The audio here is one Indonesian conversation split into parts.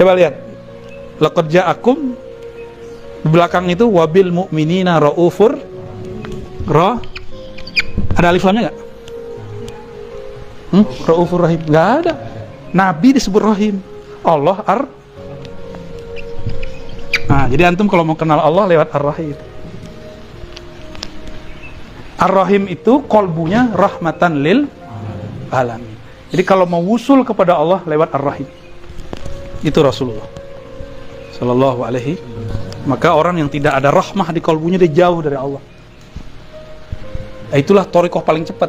Coba lihat. Laqad ja'akum, di belakang itu wabil mu'minina raufur ada alif lamnya enggak? Raufur rahim. Enggak ada. Nabi disebut rahim. Allah Nah, jadi antum kalau mau kenal Allah lewat Ar-Rahim. Ar-Rahim itu kolbunya rahmatan lil alamin. Jadi kalau mau wusul kepada Allah lewat Ar-Rahim. Itu Rasulullah sallallahu alaihi. Maka orang yang tidak ada rahmah di kolbunya, dia jauh dari Allah. Nah, itulah thariqah paling cepat.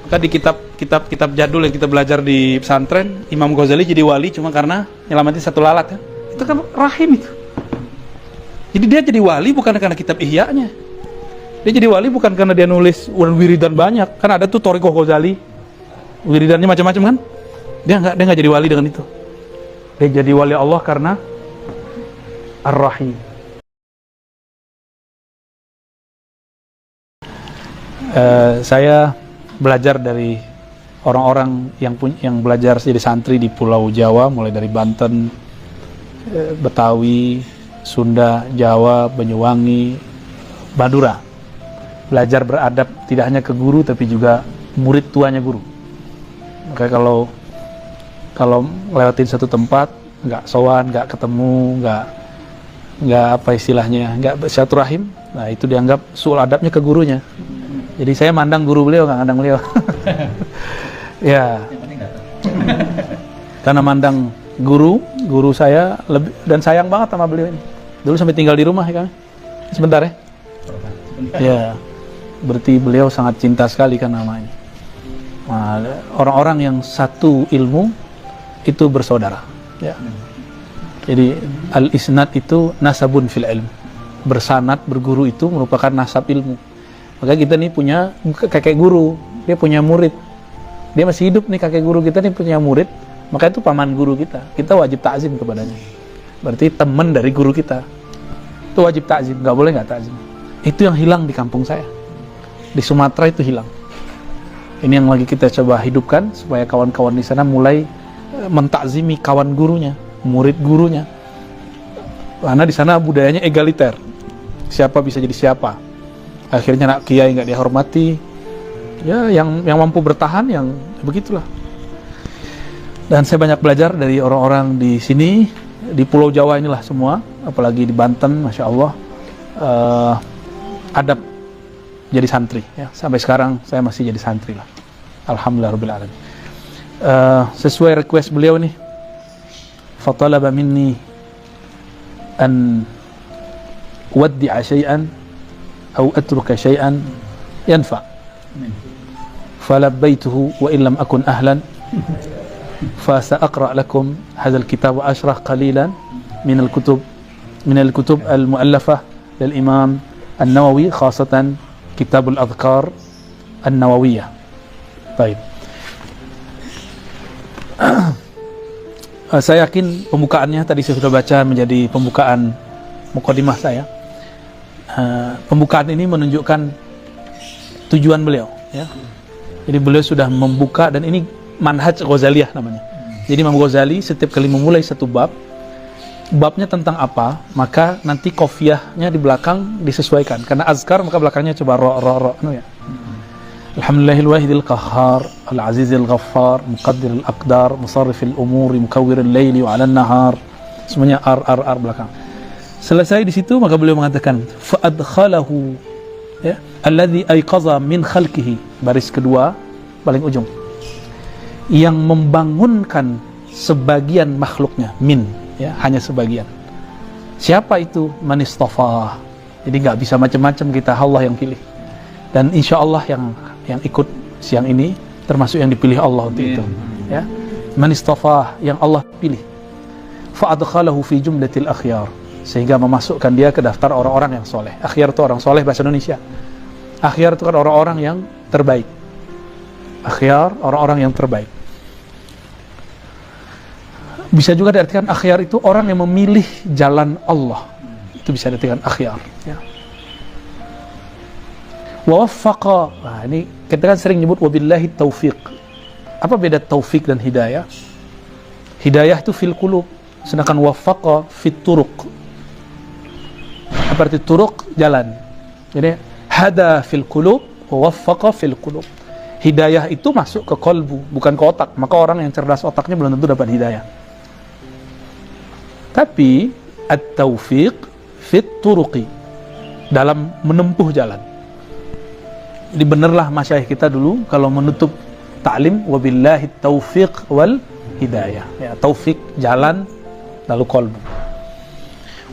Maka di kitab jadul yang kita belajar di pesantren, Imam Ghazali jadi wali cuma karena nyelamatin satu lalat ya. Itu kan rahim itu. Jadi dia jadi wali bukan karena kitab Ihya-nya. Dia jadi wali bukan karena dia nulis wiridan banyak. Kan ada tuh thariqah Ghazali, wiridannya macam-macam kan? Dia enggak jadi wali dengan itu. Dia jadi wali Allah karena Ar-Rahim. Saya belajar dari orang-orang yang belajar jadi santri di Pulau Jawa, mulai dari Banten, Betawi, Sunda, Jawa, Banyuwangi, Madura. Belajar beradab tidak hanya ke guru tapi juga murid tuanya guru. Maka kalau lewatin satu tempat nggak sowan, nggak ketemu, nggak apa istilahnya, nggak silaturahim, nah itu dianggap suul adabnya ke gurunya. Jadi saya mandang guru beliau, nggak mandang beliau. Ya, karena mandang guru saya lebih, dan sayang banget sama beliau ini. Dulu sampai tinggal di rumah ya kami. Sebentar ya. Ya, berarti beliau sangat cinta sekali kan namanya. Nah, orang-orang yang satu ilmu itu bersaudara. Ya. Jadi al-isnad itu nasabun fil ilm. Bersanad, berguru itu merupakan nasab ilmu. Maka kita nih punya kakek guru, dia punya murid. Dia masih hidup nih kakek guru kita nih punya murid, maka itu paman guru kita. Kita wajib ta'zim kepadanya. Berarti teman dari guru kita. Itu wajib ta'zim, nggak boleh nggak ta'zim. Itu yang hilang di kampung saya. Di Sumatera itu hilang. Ini yang lagi kita coba hidupkan supaya kawan-kawan di sana mulai mentakzimi kawan gurunya, murid gurunya. Karena di sana budayanya egaliter. Siapa bisa jadi siapa. Akhirnya anak kiai nggak dihormati. Ya, yang mampu bertahan yang begitulah. Dan saya banyak belajar dari orang-orang di sini, di Pulau Jawa inilah semua, apalagi di Banten, masya Allah, adab jadi santri. Ya. Sampai sekarang saya masih jadi santri lah. Alhamdulillah rabbil alamin. Sesuai request beliau nih, fatalaba minni an uwaddi'a syai'an atau atruka syai'an yanfa. Falabbaituhu wa illam akun ahlan فسأقرأ لكم هذا الكتاب وأشرح قليلا من الكتب المؤلفة للإمام النووي خاصة كتاب الأذكار النووية. طيب. Saya yakin pembukaannya tadi saya sudah baca menjadi pembukaan mukadimah saya. Pembukaan ini menunjukkan tujuan beliau. Ya. Jadi beliau sudah membuka, dan ini manhaj Ghazaliyah namanya. Jadi Imam Ghazali setiap kali memulai satu babnya tentang apa, maka nanti qafiyahnya di belakang disesuaikan. Karena azkar maka belakangnya coba ro ya. Alhamdulillahil wahidil qahhar, al-azizil ghaffar, muqaddiril aqdar, musarrifil umuri, mukawwiril laili wa 'alan nahar. Semuanya r belakang. Selesai di situ maka beliau mengatakan fa adkhalahu ya, alladhi ayqaza min khalqihi, baris kedua paling ujung, yang membangunkan sebagian makhluknya, ya, hanya sebagian. Siapa itu? Man istafa. Jadi nggak bisa macam-macam kita, Allah yang pilih. Dan insya Allah yang ikut siang ini termasuk yang dipilih Allah untuk itu. Ya, man istafa, yang Allah pilih. Fa adkhalahu fi jumlatil akhyar, sehingga memasukkan dia ke daftar orang-orang yang soleh. Akhyar itu orang soleh bahasa Indonesia. Akhyar itu kan orang-orang yang terbaik. Akhyar, orang-orang yang terbaik. Bisa juga diartikan akhyar itu orang yang memilih jalan Allah. Itu bisa diartikan akhyar. Ya. Wa waffaqa. Nah, ini kita kan sering nyebut wabillahi taufiq. Apa beda taufik dan hidayah? Hidayah itu fil qulub, sedangkan waffaqa fit turuq. Apa arti turuq? Jalan. Jadi hada fil qulub wa waffaqa fil qulub. Hidayah itu masuk ke kolbu, bukan ke otak. Maka orang yang cerdas otaknya belum tentu dapat hidayah. Tapi at-taufiq fit turuqi, dalam menempuh jalan. Jadi benerlah masyayikh kita dulu kalau menutup ta'lim, wabillahi taufiq wal hidayah. Ya, taufik jalan, lalu kolbu.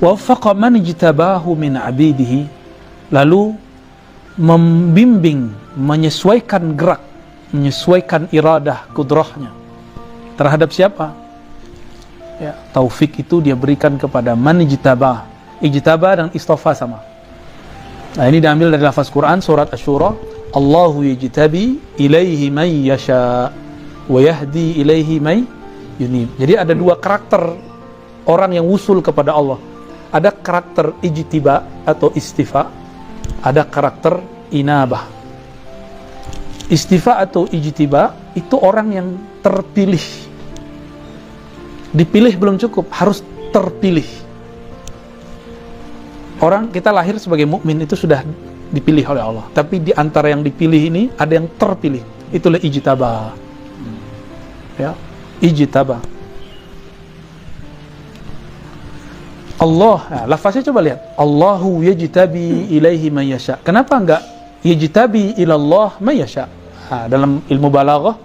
Waffaqa man ijtabahu min abidihi, lalu membimbing, menyesuaikan gerak, menyesuaikan iradah, kudrahnya terhadap siapa? Ya, taufik itu dia berikan kepada man ijtabah. Ijtabah dan istofa sama. Nah, ini diambil dari lafaz Quran surat Asy-Syura, Allahu yajtabi ilaihi man yasha wa yahdi ilaihi man yunib. Jadi ada dua karakter orang yang wusul kepada Allah. Ada karakter ijtiba atau istifa, ada karakter inabah. Istifa atau ijtiba itu orang yang terpilih. Dipilih belum cukup, harus terpilih. Orang kita lahir sebagai mukmin itu sudah dipilih oleh Allah. Tapi di antara yang dipilih ini ada yang terpilih. Itulah ijtaba. Ya, ijtaba. Allah, nah, lafaznya coba lihat. Allahu yajtabi ilaihi man yasha. Kenapa enggak yajtabi ilallah man yasha? Nah, dalam ilmu balaghah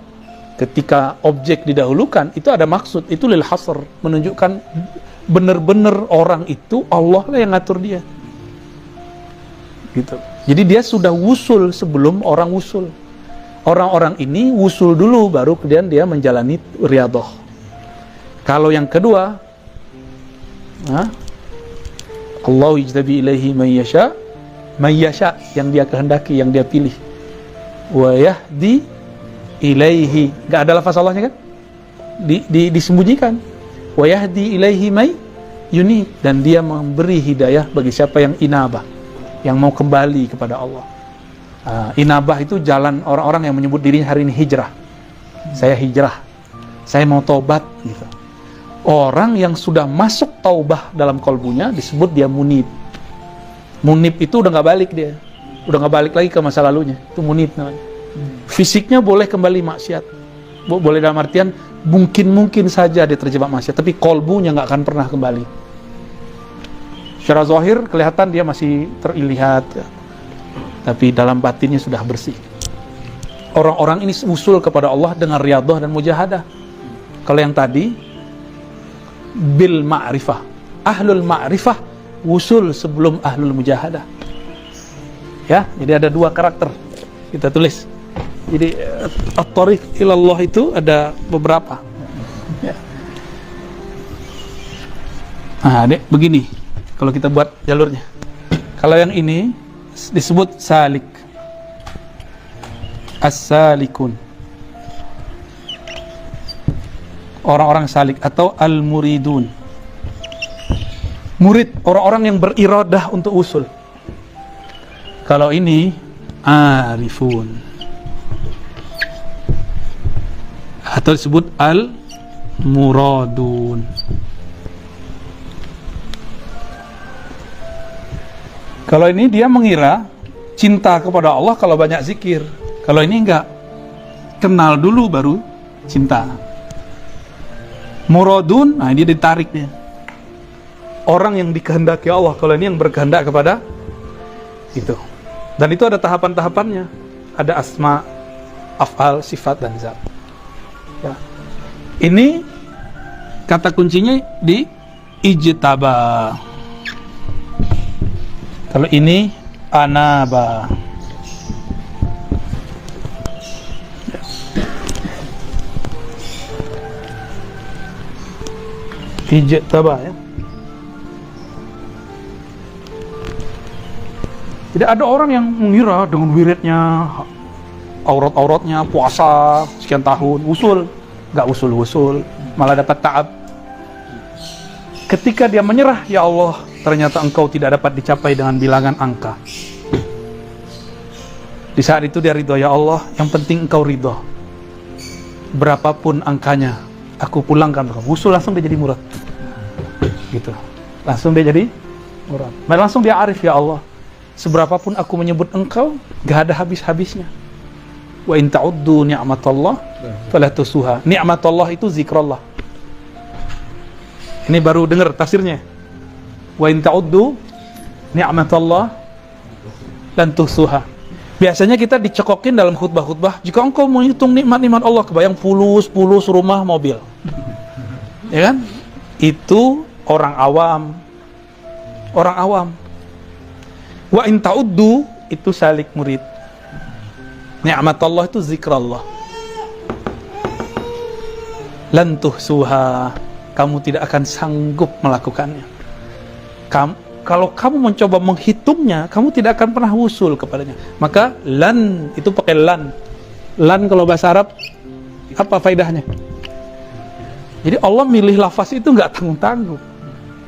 ketika objek didahulukan itu ada maksud, itu lil hasr, menunjukkan benar-benar orang itu Allah lah yang ngatur dia. Gitu. Jadi dia sudah wusul sebelum orang wusul. Orang-orang ini wusul dulu baru kemudian dia menjalani riyadhah. Kalau yang kedua, Allah yajtabi ilaihi man yasha, yang dia kehendaki, yang dia pilih. Wa yahdi ilaihi, enggak ada lafaz Allahnya kan? Disembunyikan. Wa yahdi ilaihi may yunib, dan dia memberi hidayah bagi siapa yang inabah, yang mau kembali kepada Allah. Inabah itu jalan orang-orang yang menyebut dirinya hari ini hijrah. Saya hijrah, saya mau taubat gitu. Orang yang sudah masuk taubah dalam kolbunya disebut dia munib. Munib itu udah nggak balik dia, udah nggak balik lagi ke masa lalunya. Itu munib namanya. Fisiknya boleh kembali maksiat, boleh dalam artian mungkin saja dia terjebak maksiat, tapi kolbunya nggak akan pernah kembali. Secara zahir kelihatan dia masih terlihat, tapi dalam batinnya sudah bersih. Orang-orang ini usul kepada Allah dengan riyadhah dan mujahadah. Kalau yang tadi bil ma'rifah, ahlul ma'rifah wusul sebelum ahlul mujahadah. Ya, jadi ada dua karakter kita tulis. Jadi at-thariq ilallah itu ada beberapa. Ya. Nah, dek, begini kalau kita buat jalurnya. Kalau yang ini disebut salik, as-salikun, orang-orang salik, atau al-muridun, murid, orang-orang yang beriradah untuk usul. Kalau ini arifun, atau disebut al-muradun. Kalau ini dia mengira cinta kepada Allah kalau banyak zikir. Kalau ini enggak, kenal dulu baru cinta. Muradun, nah ini ditarik dia. Orang yang dikehendaki Allah, kalau ini yang berkehendak kepada itu. Dan itu ada tahapan-tahapannya. Ada asma, af'al, sifat, dan zat. Ya. Ini kata kuncinya di ijtaba. Kalau ini anaba. Ijtaba, ya. Jadi ada orang yang mengira dengan wiridnya, aurat-auratnya, puasa sekian tahun, usul, nggak usul-usul, malah dapat ta'ab. Ketika dia menyerah, ya Allah, ternyata engkau tidak dapat dicapai dengan bilangan angka. Di saat itu dia ridho, ya Allah, yang penting engkau ridho. Berapapun angkanya, aku pulangkan. Usul langsung dia jadi murad. Gitu. Langsung dia jadi murad. Langsung dia arif, ya Allah, seberapapun aku menyebut engkau, gak ada habis-habisnya. Wa in ta'uddu ni'matallah fala tusuha. Ni'matallah itu zikrullah. Ini baru dengar tafsirnya. Wa in ta'uddu ni'matallah lan tusuha. Biasanya kita dicekokin dalam khutbah-khutbah, jika engkau menghitung nikmat-nikmat Allah, kebayang pulus rumah, mobil. Ya kan? Itu orang awam. Orang awam. Wa in ta'uddu itu salik murid. Ni'mat Allah itu zikrullah. Lan tuhsuha. Kamu tidak akan sanggup melakukannya. Kalau kamu mencoba menghitungnya, kamu tidak akan pernah wusul kepadanya. Maka lan itu pakai lan. Lan kalau bahasa Arab apa faedahnya? Jadi Allah milih lafaz itu nggak tanggung-tanggung.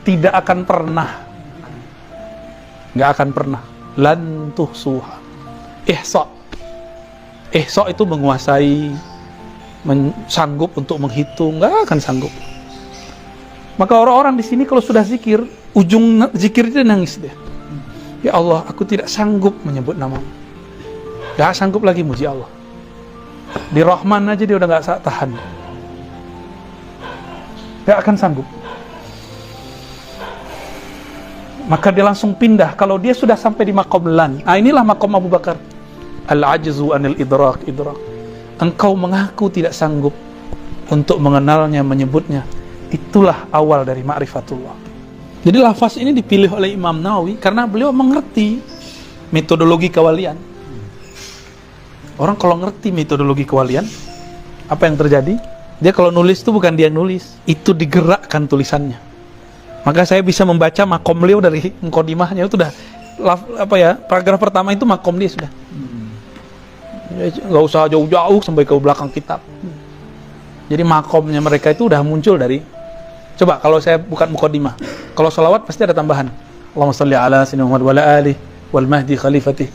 Tidak akan pernah. Nggak akan pernah. Lan tuhsuha. Ihsa. Ihsa itu menguasai, sanggup untuk menghitung, nggak akan sanggup. Maka orang-orang di sini kalau sudah zikir, ujung zikir dia nangis dia. Ya Allah, aku tidak sanggup menyebut namamu. Gak sanggup lagi muji Allah. Di Rahman aja dia udah gak tahan. Gak akan sanggup. Maka dia langsung pindah. Kalau dia sudah sampai di maqam lan. Nah inilah maqam Abu Bakar. Al-ajzu anil idrak. Engkau mengaku tidak sanggup untuk mengenalnya, menyebutnya. Itulah awal dari ma'rifatullah. Jadi lafaz ini dipilih oleh Imam Nawawi karena beliau mengerti metodologi kewalian. Orang kalau ngerti metodologi kewalian, apa yang terjadi? Dia kalau nulis itu bukan dia yang nulis, itu digerakkan tulisannya. Maka saya bisa membaca makom beliau dari muqaddimahnya itu udah paragraf pertama itu makom dia sudah. Nggak usah jauh-jauh sampai ke belakang kitab. Jadi makomnya mereka itu udah muncul dari. Coba kalau saya bukan muqaddimah, kalau salawat pasti ada tambahan. Allahumma shalli ala sayyidina Muhammad wa ala alihi wal mahdi khalifatih.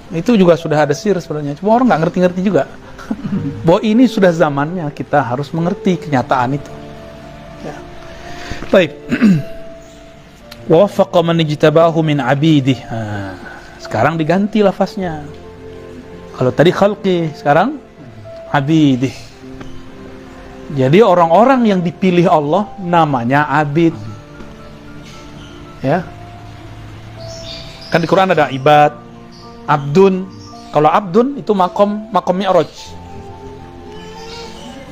Itu juga sudah ada sir sebenarnya. Cuma orang nggak ngerti-ngerti juga. Bahwa ini sudah zamannya kita harus mengerti kenyataan itu. Ya. Baik. Wa waffaqa man ijtabahu min abidih. Sekarang diganti lafaznya. Kalau tadi khalqi, sekarang abidih. Jadi orang-orang yang dipilih Allah namanya abid. Ya. Kan di Quran ada ibad, abdun. Kalau abdun itu makom mi'raj.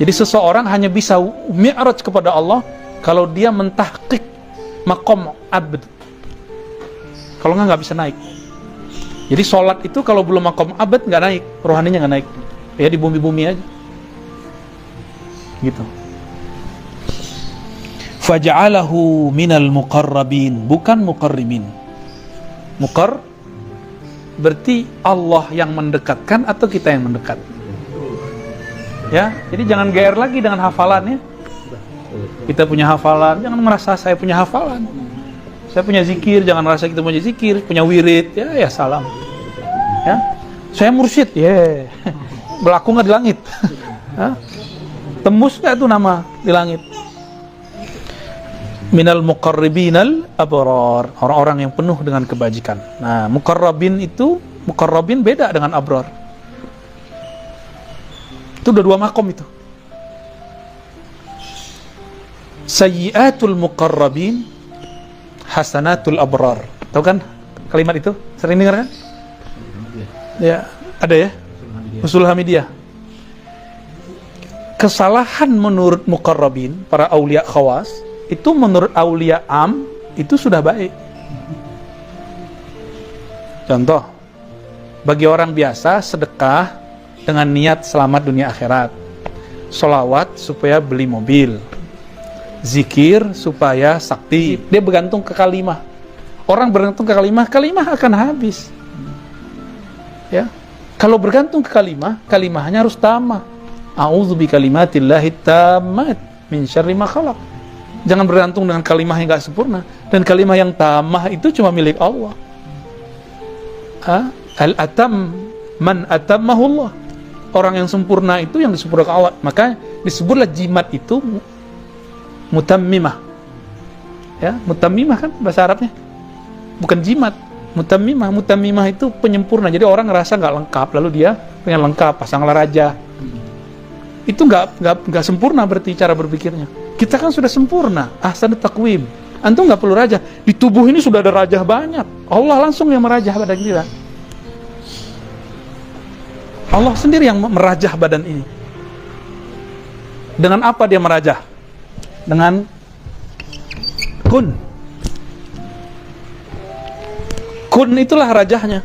Jadi seseorang hanya bisa mi'raj kepada Allah kalau dia mentahqiq makom abd. Kalau nggak bisa naik. Jadi sholat itu kalau belum makom abd nggak naik, rohaninya nggak naik. Ya di bumi-bumi aja. Gitu. Faja'alahu minal muqarrabin, bukan muqarribin. Muqarr berarti Allah yang mendekatkan atau kita yang mendekat. Ya, jadi jangan GR lagi dengan hafalannya. Kita punya hafalan, jangan merasa saya punya hafalan. Saya punya zikir, jangan merasa kita punya zikir, punya wirid, ya salam. Ya. Saya mursyid, ya. Berlaku nggak di langit? Tembus nggak itu nama di langit? Minal muqarribinal abrar, orang-orang yang penuh dengan kebajikan. Nah, muqarrabin beda dengan abrar. Itu udah dua makom itu. Sayyiatul muqarrabin, hasanatul abrar. Tahu kan kalimat itu? Sering dengar kan? Ya, ada ya? Usul Hamidiyah. Kesalahan menurut muqarrabin, para aulia khawas, itu menurut aulia am, itu sudah baik. Contoh, bagi orang biasa, sedekah dengan niat selamat dunia akhirat. Sholawat supaya beli mobil. Zikir supaya sakti. Dia bergantung ke kalimah. Orang bergantung ke kalimah, kalimah akan habis. Ya. Kalau bergantung ke kalimah, kalimahnya harus tamah. A'udzu bikalimatillahi tammat min syarri ma khalaq. Jangan bergantung dengan kalimah yang gak sempurna. Dan kalimah yang tamah itu cuma milik Allah. Al-atam man atammahullah. Orang yang sempurna itu yang disempurnakan Allah. Maka disebutlah jimat itu mutammimah. Ya, mutammimah kan bahasa Arabnya. Bukan jimat. Mutammimah itu penyempurna. Jadi orang ngerasa nggak lengkap, lalu dia pengen lengkap, pasanglah raja. Itu nggak sempurna berarti cara berpikirnya. Kita kan sudah sempurna, ahsanut taqwim. Antum nggak perlu raja. Di tubuh ini sudah ada rajah banyak. Allah langsung yang merajah badan kita. Allah sendiri yang merajah badan ini. Dengan apa dia merajah? Dengan kun. Kun itulah rajahnya.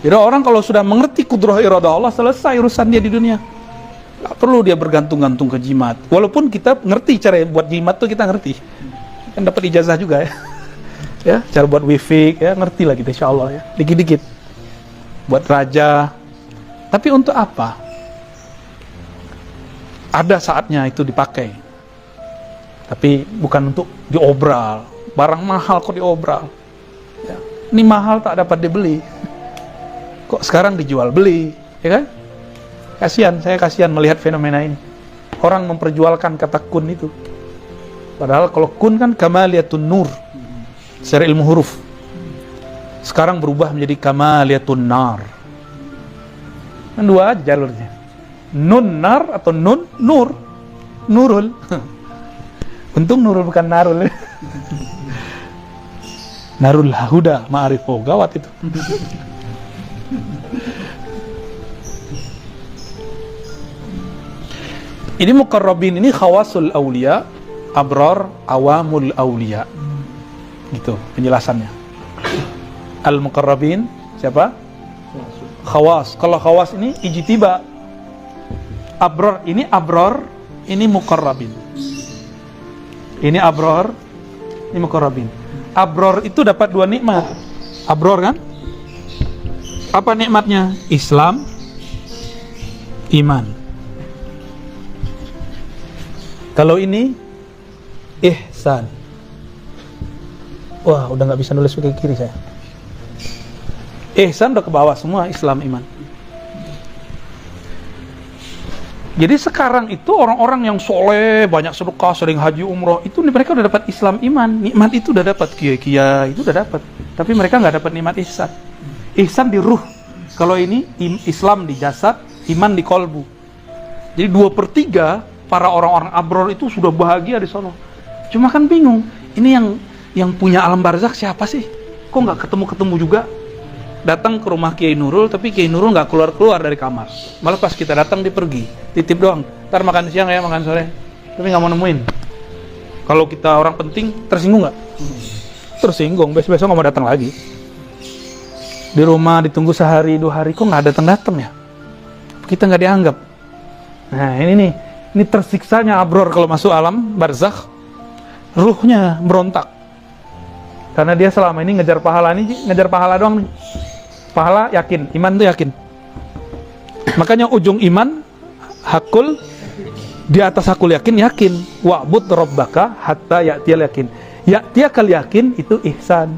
Jadi orang kalau sudah mengerti kudrah iradah Allah, selesai urusan dia di dunia. Gak perlu dia bergantung-gantung ke jimat. Walaupun kita ngerti cara buat jimat tuh, kita ngerti. Kan dapat ijazah juga ya. Ya, cara buat wifik ya, ngerti lah kita insyaallah ya. Dikit-dikit. Buat raja. Tapi untuk apa? Ada saatnya itu dipakai. Tapi bukan untuk diobral. Barang mahal kok diobral. Ya. Ini mahal tak dapat dibeli. Kok sekarang dijual beli, ya kan? Saya kasihan melihat fenomena ini. Orang memperjualkan kata kun itu. Padahal kalau kun kan kamaliyatun nur. Secara ilmu huruf. Sekarang berubah menjadi kamaliyatun nar. Kan dua aja jalurnya. Nun nar atau nun nur. Nurul. Untung nurul bukan narul. Narul huda ma'arif. Oh, gawat itu. Ini muqarrabin ini khawasul awliya, abrar awamul awliya. Gitu penjelasannya. Al-muqarrabin siapa? Khawas. Kalau khawas ini ijtiba. Abrar, ini muqarrabin. Ini abrar, ini muqarrabin. Abrar itu dapat dua nikmat. Abrar kan? Apa nikmatnya? Islam, iman. Kalau ini ihsan. Wah, udah nggak bisa nulis pakai kiri saya. Ihsan udah ke bawah semua, Islam, iman. Jadi sekarang itu orang-orang yang soleh, banyak sedekah, sering haji umroh, itu mereka udah dapat Islam, iman. Nikmat itu udah dapat, kiai-kiai itu udah dapat. Tapi mereka nggak dapat nikmat ihsan. Ihsan di ruh. Kalau ini Islam di jasad, iman di kolbu. Jadi 2/3 para orang-orang abror itu sudah bahagia di sana. Cuma kan bingung, ini yang punya alam barzakh siapa sih? Kok nggak ketemu juga? Datang ke rumah Kiai Nurul, tapi Kiai Nurul nggak keluar dari kamar. Malah pas kita datang dia pergi, titip doang. Ntar makan siang ya, makan sore. Tapi nggak mau nemuin. Kalau kita orang penting, tersinggung nggak? Tersinggung, besok nggak mau datang lagi. Di rumah ditunggu sehari 2 hari, kok nggak datang ya? Kita nggak dianggap. Nah ini tersiksanya abror kalau masuk alam barzakh, ruhnya berontak. Karena dia selama ini ngejar pahala doang nih. Pahala yakin, iman tuh yakin. Makanya ujung iman hakul, di atas hakul yakin. Wa'bud rabbaka hatta ya'tiyal yakin. Ya'tiyakal yakin itu ihsan.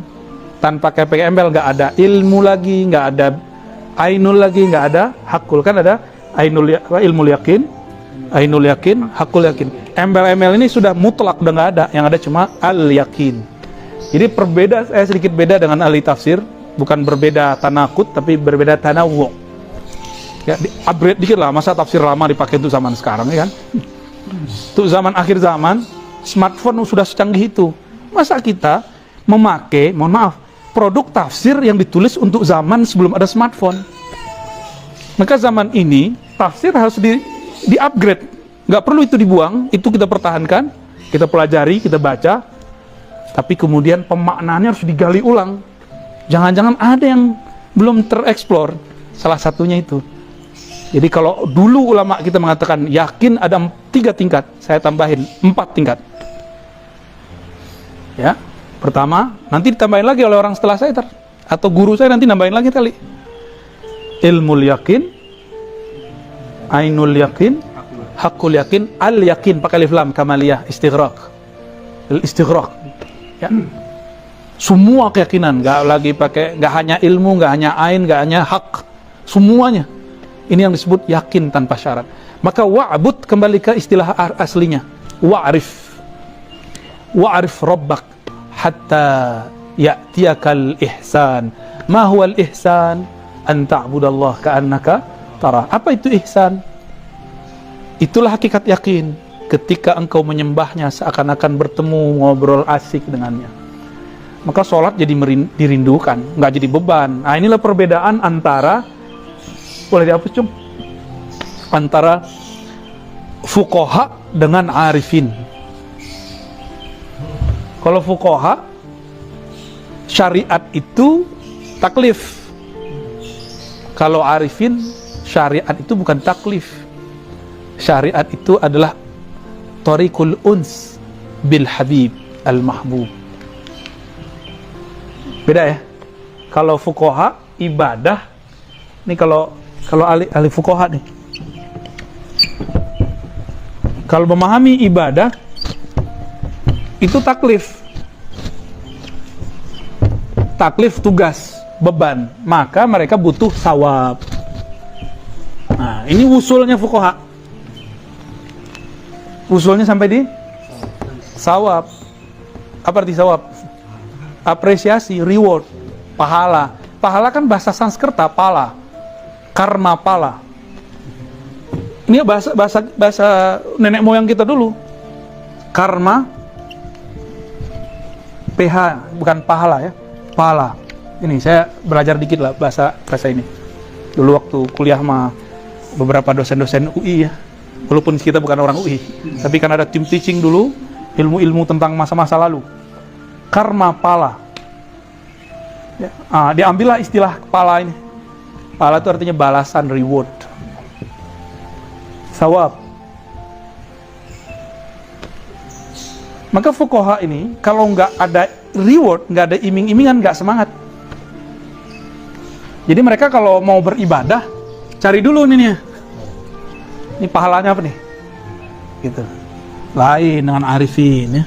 Tanpa pakai embel, nggak ada ilmu lagi, nggak ada ainul lagi, nggak ada hakul. Kan ada ilmu yakin, ainul yakin, hakul yakin. Embel-embel ini sudah mutlak, udah nggak ada. Yang ada cuma al yakin. Jadi sedikit beda dengan ahli tafsir. Bukan berbeda tanakut, tapi berbeda tanawwu. Ya, upgrade dikit lah. Masa tafsir lama dipakai untuk zaman sekarang, ya kan? Untuk zaman akhir zaman, smartphone sudah secanggih itu. Masa kita memakai, mohon maaf, produk tafsir yang ditulis untuk zaman sebelum ada smartphone? Maka zaman ini, tafsir harus di-upgrade. Nggak perlu itu dibuang, itu kita pertahankan, kita pelajari, kita baca, tapi kemudian pemaknaannya harus digali ulang. Jangan-jangan ada yang belum tereksplor. Salah satunya itu. Jadi kalau dulu ulama kita mengatakan yakin ada 3 tingkat, saya tambahin 4 tingkat. Ya, pertama, nanti ditambahin lagi oleh orang setelah saya atau guru saya nanti nambahin lagi kali. Ilmul yakin, ainul yakin, hakul yakin, al yakin pakai alif lam kamaliyah istighraq. Istighraq. Ya. Semua keyakinan, nggak hanya ilmu, nggak hanya ain, nggak hanya hak, semuanya. Ini yang disebut yakin tanpa syarat. Maka wa'bud kembali ke istilah aslinya, wa'rif. wa'rif rabbak hatta ya'tiyakal ihsan. Ma huwal ihsan? An ta'budallah ka'annaka tara. Apa itu ihsan? Itulah hakikat yakin, ketika engkau menyembahnya seakan-akan bertemu, ngobrol asik dengannya. Maka sholat jadi dirindukan, nggak jadi beban. Nah, inilah perbedaan antara, boleh dihapus cum, antara fuqaha dengan arifin. Kalau fuqaha, syariat itu taklif. Kalau arifin, syariat itu bukan taklif. Syariat itu adalah tariqul uns bil habib al mahbub. Beda ya. Kalau fuqaha ibadah, nih kalau ahli fuqaha nih, kalau memahami ibadah itu taklif. Taklif tugas, beban, maka mereka butuh sawab. Nah, ini usulnya fuqaha. Usulnya sampai di sawab. Apa arti sawab? Apresiasi, reward, pahala. Pahala kan bahasa Sanskerta, pala, karma pala. Ini bahasa nenek moyang kita dulu. Karma, PH, bukan pahala ya. Pala. Ini saya belajar dikit lah bahasa ini. Dulu waktu kuliah sama beberapa dosen-dosen UI ya. Walaupun kita bukan orang UI, tapi kan ada tim teaching dulu, ilmu-ilmu tentang masa-masa lalu. Karma pala. Ya, diambillah istilah pala ini. Pala itu artinya balasan, reward. Sawab. Maka fuqaha ini kalau nggak ada reward, nggak ada iming-imingan, nggak semangat. Jadi mereka kalau mau beribadah, cari dulu nih. Ini pahalanya apa nih? Gitu. Lain dengan arifin ya.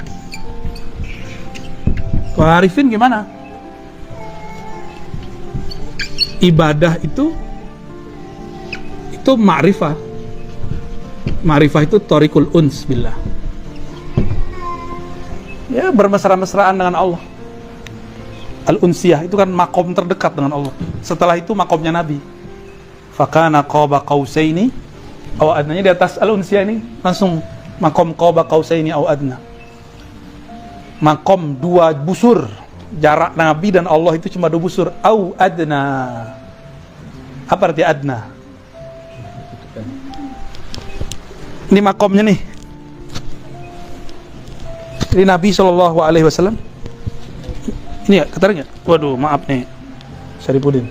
Kalau arifin gimana? Ibadah itu ma'rifah. Ma'rifah itu tariqul uns billah. Ya, bermesra-mesraan dengan Allah. Al-unsiyah itu kan makom terdekat dengan Allah. Setelah itu makomnya Nabi. Fakana qaba qausaini aw adna. Di atas al-unsiyah ini langsung makom qaba qausaini aw adna. Makom 2 busur. Jarak Nabi dan Allah itu cuma 2 busur. Aw adna. Apa arti adna? Ini makomnya nih. Ini Nabi SAW. Ini ya, keternya. Waduh, maaf nih, Syarifudin.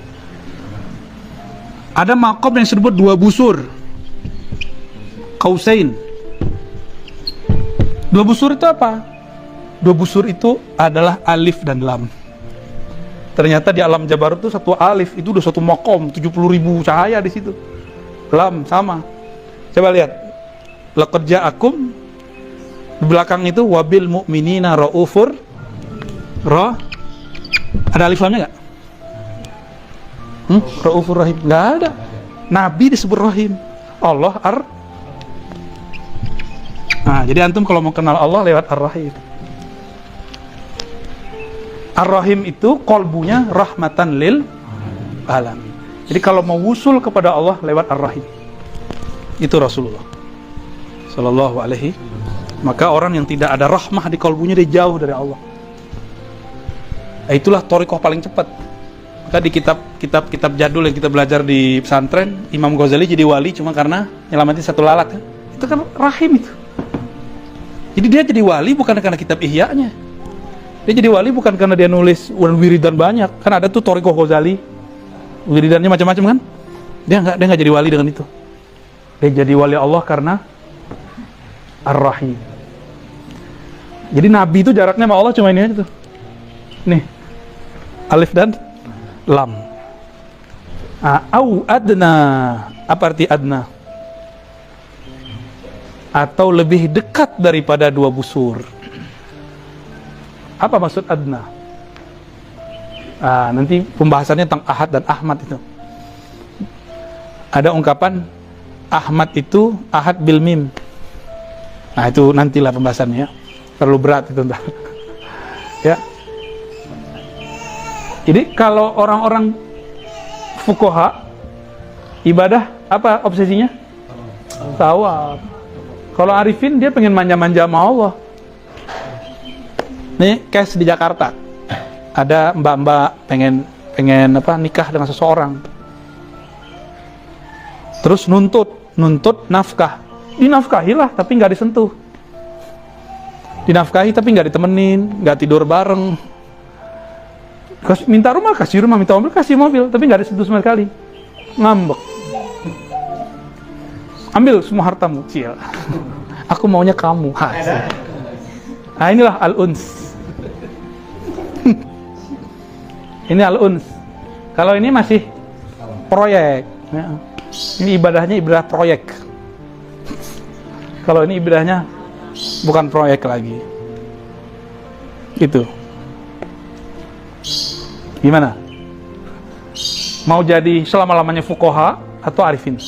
Ada makom yang disebut 2 busur, Qausain. 2 busur itu apa? 2 busur itu adalah alif dan lam. Ternyata di alam Jabarut itu 1 alif itu udah 1 makom, 70.000 cahaya di situ. Lam sama. Coba lihat. Laqad ja'akum. Di belakang itu wabil mu'minina raufur ada alif lamnya nggak? Raufur rahim nggak ada. Nabi disebut rahim, Allah Nah, jadi antum kalau mau kenal Allah lewat ar-rahim. Ar-rahim itu kolbunya rahmatan lil alamin. Jadi kalau mau wusul kepada Allah lewat ar-rahim, itu Rasulullah sallallahu alaihi. Maka orang yang tidak ada rahmah di kalbunya, dia jauh dari Allah. Itulah thariqah paling cepat. Maka di kitab jadul yang kita belajar di pesantren, Imam Ghazali jadi wali cuma karena nyelamatin 1 lalat kan? Itu kan rahim itu. Jadi dia jadi wali bukan karena kitab Ihya-nya. Dia jadi wali bukan karena dia nulis wiridan banyak. Kan ada tuh thariqah Ghazali, wiridannya macam-macam kan? Dia nggak jadi wali dengan itu. Dia jadi wali Allah karena Ar-Rahim. Jadi Nabi itu jaraknya sama Allah cuma ini aja tuh. Nih, alif dan lam. Au adna. Apa arti adna? Atau lebih dekat daripada 2 busur. Apa maksud adna? Nanti pembahasannya tentang Ahad dan Ahmad itu. Ada ungkapan Ahmad itu Ahad bil mim. Nah, itu nantilah pembahasannya. Terlalu berat itu ntar. Ya. Jadi kalau orang-orang fuqaha ibadah apa obsesinya? Tawaf. Kalau arifin dia pengen manja-manja sama Allah. Nih case di Jakarta. Ada mbak-mbak pengen nikah dengan seseorang. Terus nuntut nafkah. Dinafkahilah tapi nggak disentuh. Dinafkahi tapi nggak ditemenin, nggak tidur bareng. Minta rumah kasih rumah, minta mobil kasih mobil, tapi nggak disentuh sama sekali. Ngambek. Ambil semua hartamu, Cil. Aku maunya kamu. Nah inilah al-uns. Ini al-uns. Kalau ini masih proyek. Ya. Ini ibadahnya ibadah proyek. Kalau ini ibadahnya bukan proyek lagi. Gitu. Gimana? Mau jadi selama-lamanya fuqaha atau arifin?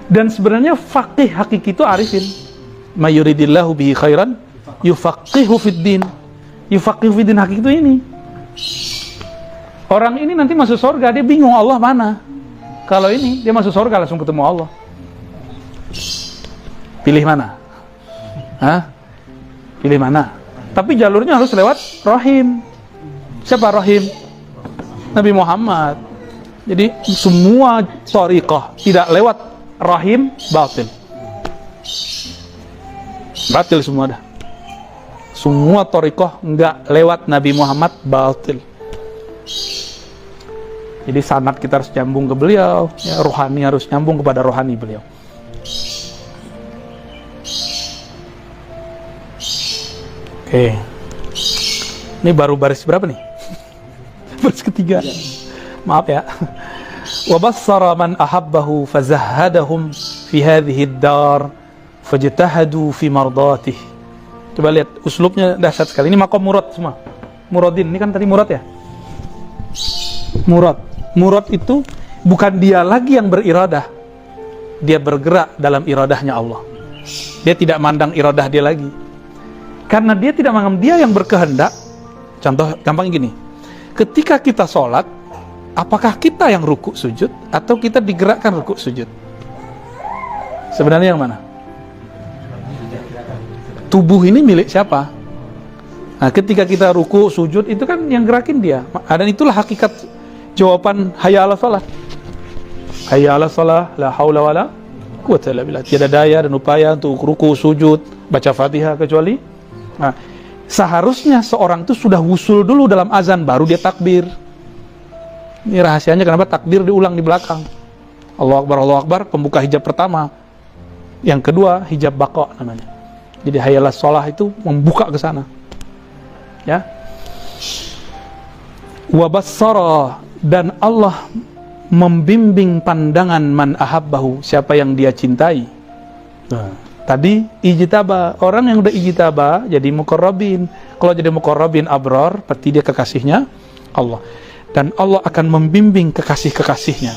Dan sebenarnya faqih hakiki itu arifin. Mayuridillahu bihi khairan yufaqihu fid din. Yufaqihu fid din hakiki itu ini. Orang ini nanti masuk surga, dia bingung Allah mana. Kalau ini dia masuk surga langsung ketemu Allah. Pilih mana? Hah? Pilih mana? Tapi jalurnya harus lewat rahim. Siapa rahim? Nabi Muhammad. Jadi semua thariqah tidak lewat rahim batil. Batil semua dah. Semua thariqah enggak lewat Nabi Muhammad batil. Jadi sanad kita harus nyambung ke beliau, ya, rohani harus nyambung kepada rohani beliau. Oke. Ini baru baris berapa nih? Baris ketiga. Maaf ya. Wa bassara man ahabbahu fazahhadahum fi hadhihi ad-dar fajtahadu fi mardatih. Coba lihat uslubnya dahsyat sekali. Ini maqam murad semua. Muradin, ini kan tadi murad ya? Murad. Murad itu bukan dia lagi yang beriradah. Dia bergerak dalam iradahnya Allah. Dia tidak mandang iradah dia lagi. Karena dia tidak menganggap dia yang berkehendak. Contoh gampang gini. Ketika kita sholat, apakah kita yang ruku sujud atau kita digerakkan ruku sujud? Sebenarnya yang mana? Tubuh ini milik siapa? Nah, ketika kita ruku sujud itu kan yang gerakin dia. Dan itulah hakikat jawaban hayya 'ala shalah. Hayya 'ala shalah, la haula wala quwwata illa billah. Tiada daya dan upaya untuk ruku sujud, baca Fatihah kecuali. Nah, seharusnya seorang itu sudah wusul dulu dalam azan baru dia takbir. Ini rahasianya kenapa takbir diulang di belakang. Allahu Akbar, pembuka hijab pertama. Yang kedua hijab baqa namanya. Jadi hayya 'ala shalah itu membuka ke sana. Ya. Wa bassara, dan Allah membimbing pandangan man ahabbahu, siapa yang dia cintai. Nah, tadi ijtaba, orang yang udah ijtaba jadi muqarrabin. Kalau jadi muqarrabin abrar, berarti dia kekasihnya Allah. Dan Allah akan membimbing kekasih-kekasihnya.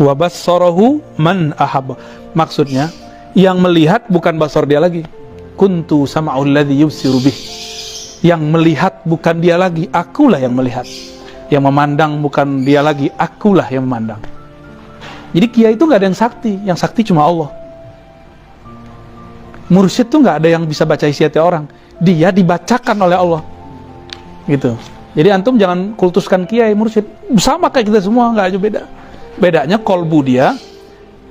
Wa bassarahu man ahabba. Maksudnya, yang melihat bukan basar dia lagi. Kuntu sama'ul ladzi yubsiru bih. Yang melihat bukan dia lagi, akulah yang melihat. Yang memandang bukan dia lagi, akulah yang memandang. Jadi kiai itu nggak ada yang sakti cuma Allah. Mursyid tuh nggak ada yang bisa baca isi hati orang, dia dibacakan oleh Allah. Gitu. Jadi antum jangan kultuskan kiai mursyid, sama kayak kita semua, nggak ada beda. Bedanya kolbu dia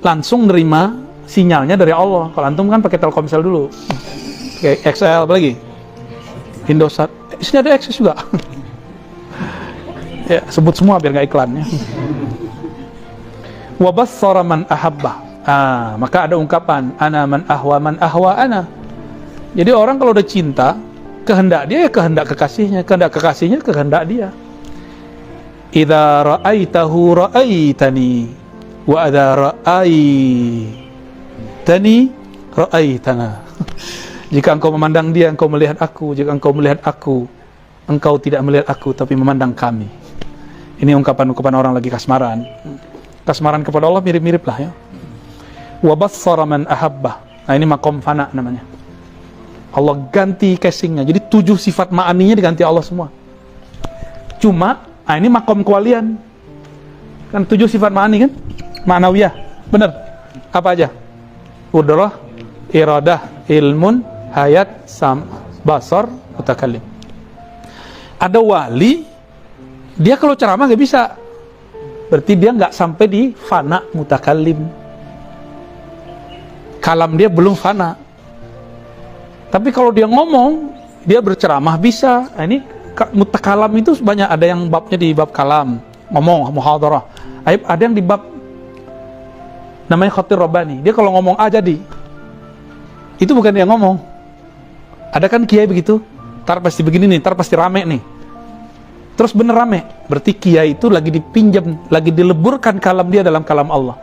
langsung nerima sinyalnya dari Allah. Kalau antum kan pakai Telkomsel dulu, kayak XL apa lagi? Indosat, sini ada Access juga. Ya, sebut semua biar nggak iklannya. Wa bassara man ahabba. Maka ada ungkapan ana man ahwa ana. Jadi orang kalau udah cinta, kehendak dia ya kehendak kekasihnya, kehendak kekasihnya kehendak dia. Idza ra'aitahu ra'aitani wa idza ra'aitani ra'aitana. Jika engkau memandang dia, engkau melihat aku. Jika engkau melihat aku, engkau tidak melihat aku, tapi memandang kami. Ini ungkapan-ungkapan orang lagi kasmaran. Kasmaran kepada Allah mirip-mirip lah ya. Wa bassara man ahabbah Nah ini makom fana namanya. Allah ganti casingnya. Jadi 7 sifat ma'aninya diganti Allah semua. Cuma, nah ini makom kewalian. Kan 7 sifat ma'ani kan? Ma'nawiyah. Bener? Apa aja? Qudrah, iradah, ilmun, hayat, basar, mutakallim. Ada wali, dia kalau ceramah nggak bisa. Berarti dia nggak sampai di fana mutakallim. Kalam dia belum fana. Tapi kalau dia ngomong, dia berceramah bisa. Nah, ini mutakalam itu banyak, ada yang babnya di bab kalam, ngomong, muhadarah. Ada yang di bab namanya khatib rabbani. Dia kalau ngomong A jadi. Itu bukan dia ngomong. Ada kan kiai begitu, ntar pasti begini nih, ntar pasti rame nih. Terus bener rame. Berarti kiai itu lagi dipinjam, lagi dileburkan kalam dia dalam kalam Allah.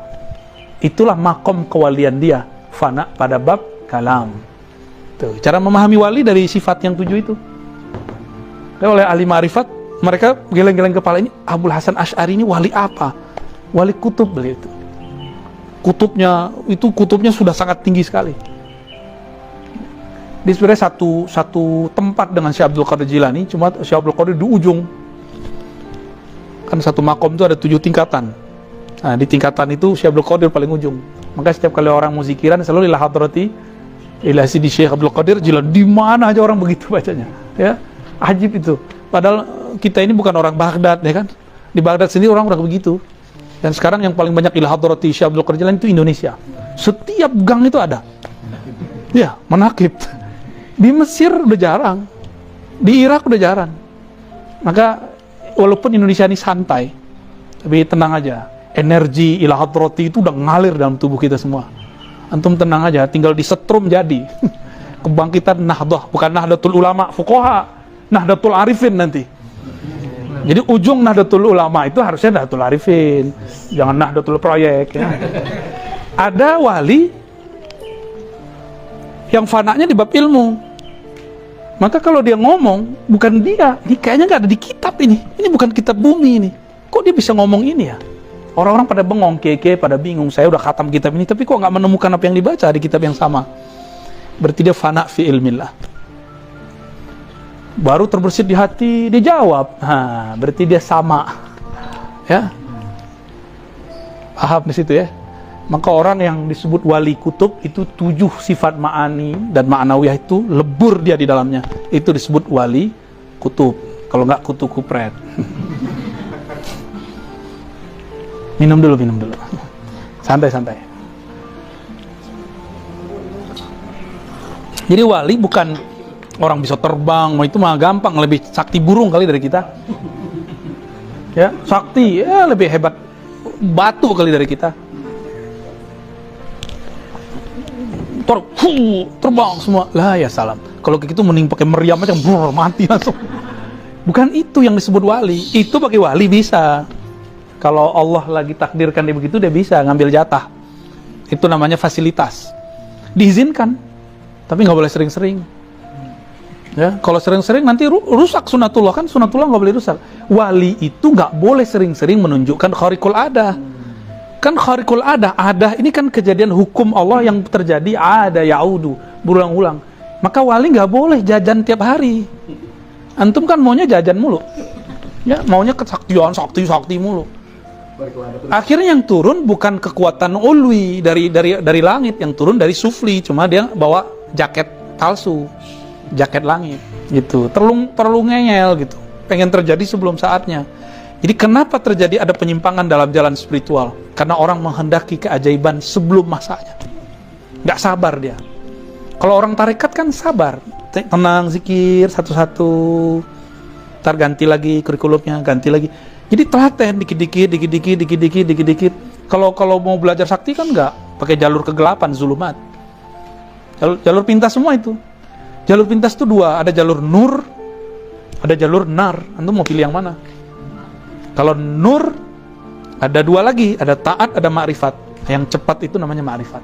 Itulah makom kewalian dia, fana pada bab kalam. Tuh, cara memahami wali dari sifat yang 7 itu. Oleh ahli ma'rifat, mereka geleng-geleng kepala, ini Abul Hasan Asy'ari ini wali apa? Wali kutub beliau itu. Kutubnya sudah sangat tinggi sekali. Di sebenarnya satu tempat dengan Syekh Abdul Qadir Jilani, cuma Syekh Abdul Qadir di ujung. Kan satu makom itu ada 7 tingkatan. Nah, di tingkatan itu Syekh Abdul Qadir paling ujung. Maka setiap kali orang mau zikiran selalu ila hadrati ila sidi Syekh Abdul Qadir Jilani. Di mana aja orang begitu bacanya, ya. Ajib itu. Padahal kita ini bukan orang Baghdad, ya kan? Di Baghdad sendiri orang udah begitu. Dan sekarang yang paling banyak ila hadrati Syekh Abdul Qadir Jilani itu Indonesia. Setiap gang itu ada. Ya, manakib. Di Mesir udah jarang, di Irak udah jarang. Maka walaupun Indonesia ini santai, tapi tenang aja, energi ila hadrati itu udah ngalir dalam tubuh kita semua. Antum tenang aja, tinggal disetrum jadi. Kebangkitan Nahdah, bukan Nahdlatul Ulama fuqaha, Nahdlatul Arifin nanti. Jadi ujung Nahdlatul Ulama itu harusnya Nahdlatul Arifin, jangan Nahdlatul Proyek, ya. Ada wali yang fananya di bab ilmu. Maka kalau dia ngomong, bukan dia, ini kayaknya nggak ada di kitab ini bukan kitab bumi ini. Kok dia bisa ngomong ini ya? Orang-orang pada bengong, kiai-kiai pada bingung, saya udah khatam kitab ini, tapi kok nggak menemukan apa yang dibaca di kitab yang sama? Berarti dia fana fi ilmillah. Baru terbersit di hati, dia jawab. Berarti dia sama. Ya, paham di situ ya? Maka orang yang disebut wali kutub itu 7 sifat ma'ani dan ma'nawiyah itu lebur dia di dalamnya. Itu disebut wali kutub. Kalau nggak kutu kupret. Minum dulu. Santai. Jadi wali bukan orang bisa terbang, itu mah gampang, lebih sakti burung kali dari kita. Ya, sakti ya lebih hebat batu kali dari kita. Terbang semua lah ya salam. Kalau kayak gitu mending pakai meriam aja, mati langsung. Bukan itu yang disebut wali. Itu pakai wali bisa. Kalau Allah lagi takdirkan dia begitu, dia bisa ngambil jatah. Itu namanya fasilitas. Diizinkan, tapi nggak boleh sering-sering. Ya, kalau sering-sering nanti rusak sunatullah, kan sunatullah nggak boleh rusak. Wali itu nggak boleh sering-sering menunjukkan khariqul adah. Kan khariqul adah ini kan kejadian hukum Allah yang terjadi ada yaudu, berulang-ulang. Maka wali nggak boleh jajan tiap hari. Antum kan maunya jajan mulu, ya maunya kesaktian, sakti mulu. Akhirnya yang turun bukan kekuatan ulwi dari langit, yang turun dari sufli. Cuma dia bawa jaket palsu, jaket langit, gitu. Terlalu ngeyel gitu. Pengen terjadi sebelum saatnya. Jadi kenapa terjadi ada penyimpangan dalam jalan spiritual? Karena orang menghendaki keajaiban sebelum masanya. Nggak sabar dia. Kalau orang tarekat kan sabar, tenang, zikir satu-satu, ntar ganti lagi kurikulumnya, ganti lagi. Jadi telaten dikit-dikit. Kalau mau belajar sakti kan nggak pakai jalur kegelapan, zulumat. Jalur pintas semua itu. Jalur pintas itu 2, ada jalur nur, ada jalur nar. Antum mau pilih yang mana? Kalau nur ada 2 lagi, ada taat, ada ma'rifat. Yang cepat itu namanya ma'rifat.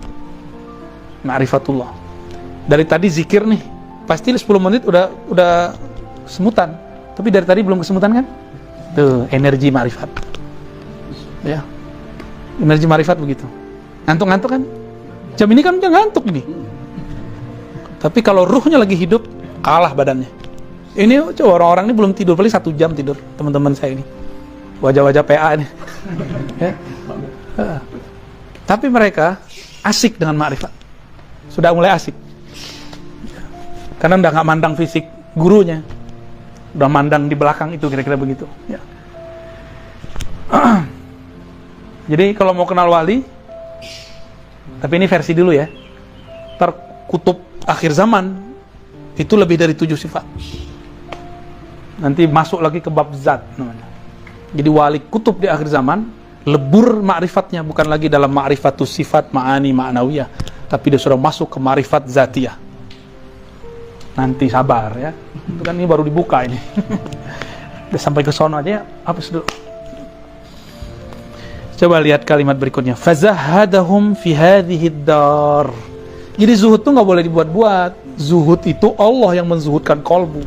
Ma'rifatullah. Dari tadi zikir nih, pasti 10 menit udah semutan. Tapi dari tadi belum kesemutan kan? Tuh, energi ma'rifat. Ya. Energi ma'rifat begitu. Ngantuk-ngantuk kan? Jam ini kan udah ngantuk ini. Tapi kalau ruhnya lagi hidup, kalah badannya. Ini coba orang-orang ini belum tidur, paling 1 jam tidur, teman-teman saya ini. Wajah-wajah PA ini. Ya. Tapi mereka asik dengan ma'rifat. Sudah mulai asik. Karena udah nggak mandang fisik gurunya. Udah mandang di belakang itu, kira-kira begitu. Ya. Jadi kalau mau kenal wali, tapi ini versi dulu ya. Kutub akhir zaman itu lebih dari 7 sifat. Nanti masuk lagi ke bab zat namanya. Jadi wali kutub di akhir zaman lebur ma'rifatnya, bukan lagi dalam ma'rifatus sifat ma'ani ma'nawiyah, tapi dia sudah masuk ke ma'rifat zatiyah. Nanti sabar ya. Itu kan ini baru dibuka ini. Udah sampai ke sono aja ya, hapus dulu. Coba lihat kalimat berikutnya. Fazahadahum fi hadhihi dar. Jadi zuhud itu nggak boleh dibuat-buat. Zuhud itu Allah yang menzuhudkan kolbu.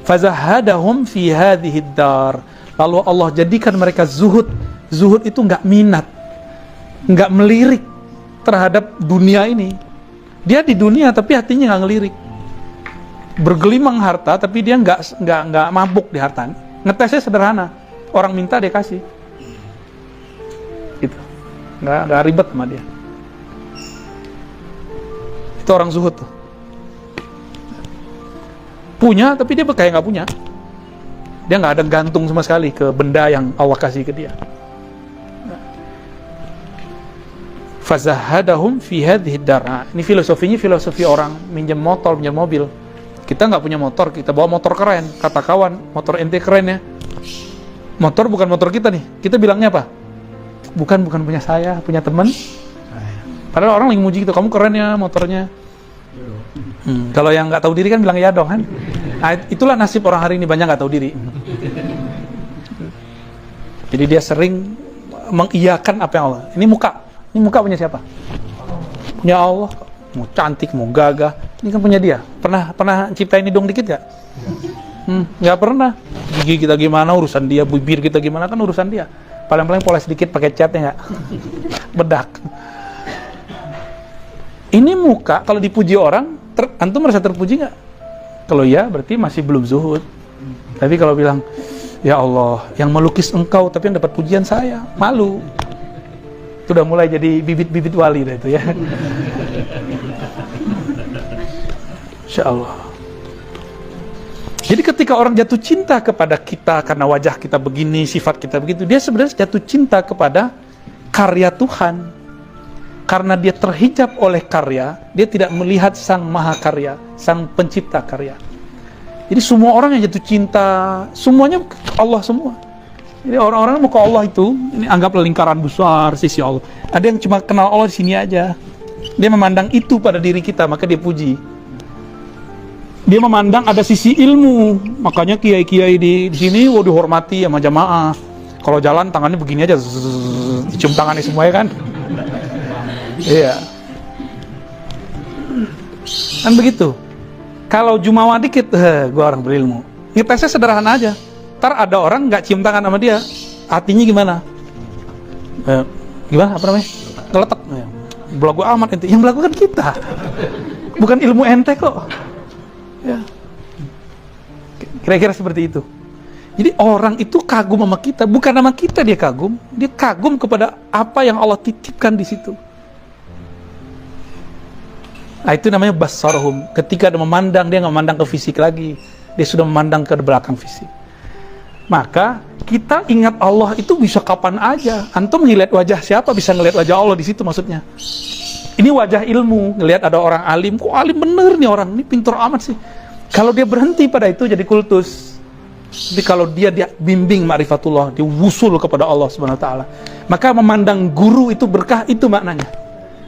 Fazahadahum fi hadhihi dar. Lalu Allah jadikan mereka zuhud. Zuhud itu nggak minat, nggak melirik terhadap dunia ini. Dia di dunia tapi hatinya nggak ngelirik. Bergelimang harta tapi dia nggak mabuk di harta. Ngetesnya sederhana. Orang minta dia kasih. Gitu. Nggak ribet sama dia. Itu orang zuhud tuh. Punya tapi dia kayak nggak punya. Dia nggak ada gantung sama sekali ke benda yang Allah kasih ke dia. Fazahadahum fi hadhihi dar. Ini filosofinya filosofi orang minjem motor, minjem mobil. Kita nggak punya motor, kita bawa motor keren. Kata kawan, motor ente keren ya. Motor bukan motor kita nih. Kita bilangnya apa? Bukan punya saya, punya teman. Padahal orang lagi muji gitu, kamu keren ya motornya. Kalau yang nggak tahu diri kan bilang ya dong kan. Nah, itulah nasib orang hari ini, banyak nggak tahu diri. Jadi dia sering mengiyakan apa yang Allah. Ini muka punya siapa? Punya Allah. Mau cantik, mau gagah, ini kan punya dia. Pernah ciptain hidung dikit gak? Nggak pernah. Gigi kita gimana urusan dia, bibir kita gimana kan urusan dia. Paling-paling poles sedikit pakai catnya nggak? Bedak. Ini muka kalau dipuji orang, antum merasa terpuji nggak? Kalau ya berarti masih belum zuhud. Tapi kalau bilang, ya Allah, yang melukis engkau tapi yang dapat pujian saya, malu. Sudah mulai jadi bibit-bibit wali dah itu ya. Insya Allah. Jadi ketika orang jatuh cinta kepada kita karena wajah kita begini, sifat kita begitu, dia sebenarnya jatuh cinta kepada karya Tuhan. Karena dia terhijab oleh karya, dia tidak melihat sang mahakarya, sang pencipta karya. Jadi semua orang yang jatuh cinta, semuanya Allah semua. Jadi orang-orang mau ke Allah itu, ini anggaplah lingkaran besar sisi Allah. Ada yang cuma kenal Allah di sini aja. Dia memandang itu pada diri kita, maka dia puji. Dia memandang ada sisi ilmu, makanya kiai-kiai di sini dihormati sama jamaah. Kalau jalan tangannya begini aja, dicium tangannya semuanya kan. Iya. Kan begitu. Kalau jumawa dikit, gua orang berilmu. Ngetesnya sederhana aja. Ntar ada orang nggak cium tangan sama dia, hatinya gimana? Gimana? Apa namanya? Ngeletek. Belagu amat ente. Yang belagu kan kita. Bukan ilmu ente kok. Ya. Kira-kira seperti itu. Jadi orang itu kagum sama kita, bukan sama kita dia kagum kepada apa yang Allah titipkan di situ. Nah, itu namanya basarhum. Ketika dia memandang, dia nggak memandang ke fisik lagi, dia sudah memandang ke belakang fisik. Maka kita ingat Allah itu bisa kapan aja. Antum ngeliat wajah siapa bisa ngeliat wajah Allah di situ maksudnya. Ini wajah ilmu, ngelihat ada orang alim, kok alim bener nih orang, ini pintar amat sih. Kalau dia berhenti pada itu jadi kultus. Tapi kalau dia bimbing ma'rifatullah, dia wusul kepada Allah Subhanahu wa taala, maka memandang guru itu berkah, itu maknanya.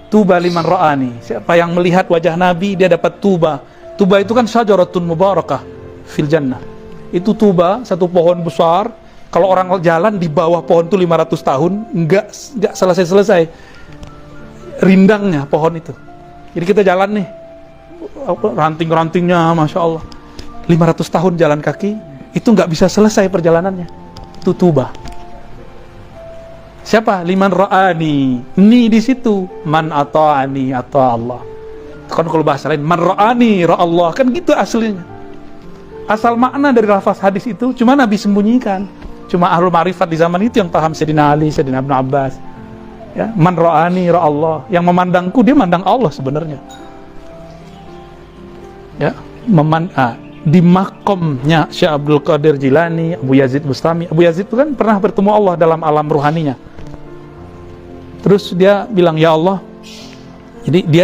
Tuba liman ra'ani. Siapa yang melihat wajah Nabi, dia dapat tuba. Tuba itu kan syajaratun mubarakah fil jannah. Itu tuba, satu pohon besar. Kalau orang jalan di bawah pohon itu 500 tahun, enggak selesai-selesai rindangnya pohon itu. Jadi kita jalan nih, ranting-rantingnya Masya Allah 500 tahun jalan kaki, itu nggak bisa selesai perjalanannya. Itu tuba. Siapa? Liman ra'ani. Ni di situ. Man ata'ani atau Allah. Kan kalau bahasa lain, man ra'ani ra'allah, kan gitu aslinya. Asal makna dari lafaz hadis itu cuma Nabi sembunyikan. Cuma ahlul ma'rifat di zaman itu yang paham. Sayyidina Ali, Sayyidina Ibn Abbas. Ya, man ra'ani ra'allah, yang memandangku dia mandang Allah sebenarnya. Ya, di makomnya Syekh Abdul Qadir Jilani, Abu Yazid Bustami. Abu Yazid itu kan pernah bertemu Allah dalam alam ruhaninya. Terus dia bilang, ya Allah. Jadi dia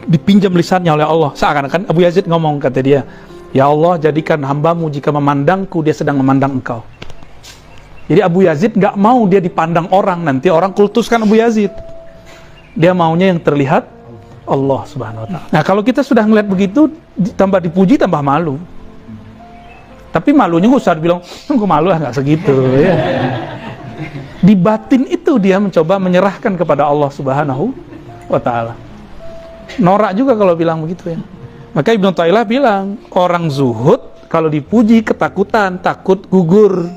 dipinjam lisannya oleh Allah. Seakan-akan Abu Yazid ngomong, kata dia, ya Allah, jadikan hambamu jika memandangku dia sedang memandang engkau. Jadi Abu Yazid gak mau dia dipandang orang, nanti orang kultuskan Abu Yazid. Dia maunya yang terlihat Allah subhanahu wa ta'ala. Nah kalau kita sudah ngeliat begitu, tambah dipuji tambah malu. Tapi malunya gak usah dibilang, gue malu gak segitu ya. Di batin itu dia mencoba menyerahkan kepada Allah subhanahu wa ta'ala. Norak juga kalau bilang begitu ya. Maka Ibnu Thailah bilang, orang zuhud kalau dipuji ketakutan, takut gugur,